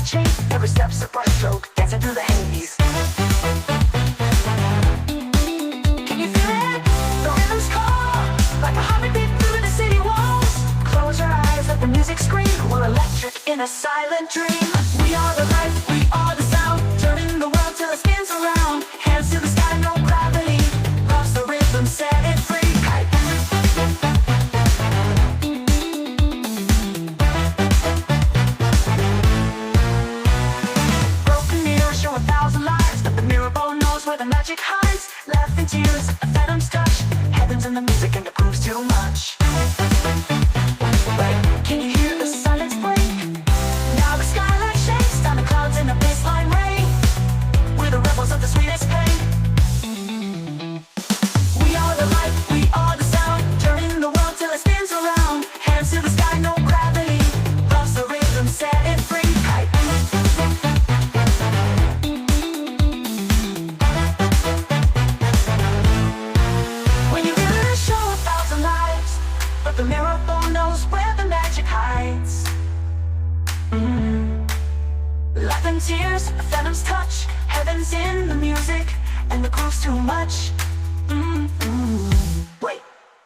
light chain, every step's a brushstroke, dancing through the haze. Can you feel it? The rhythm's call, like a heartbeat through the city walls. Close your eyes, let the music scream. We're electric in a silent dream. We are the light, we are the sound, turning the world till it spins around. Hands to the sky, no gravity. Love's the rhythm, set it free. Where the magic hides, laughing tears, a phantom's touch. Heaven's in the music and it proves too much. But can you hear the silence break? Now the skyline shakes, down the clouds in a baseline rain. We're the rebels of the sweetest pain. We are the light, we are the sound, turning the world till it spins around. Hands to the sky, no gravity. Love's the rhythm, set it free. But the miracle knows where the magic hides. Life and tears, a phantom's touch. Heaven's in the music, and the groove's too much. Wait,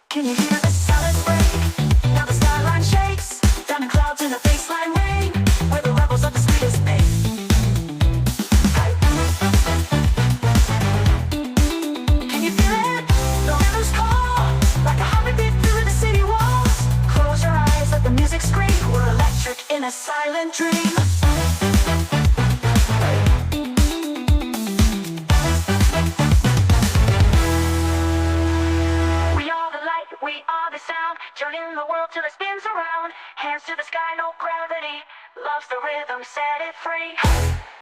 can you hear the silence break? Now the skyline shakes, down in clouds in a baseline rain. We're the rebels of the sweetest pain. Can you feel it? The rhythm's call, like a heartbeat through the city walls. Close your eyes, let the music scream. We're electric in a silent dream. We are the light, we are the sound, turning the world till it spins around. Hands to the sky, no gravity. Love's the rhythm, set it free.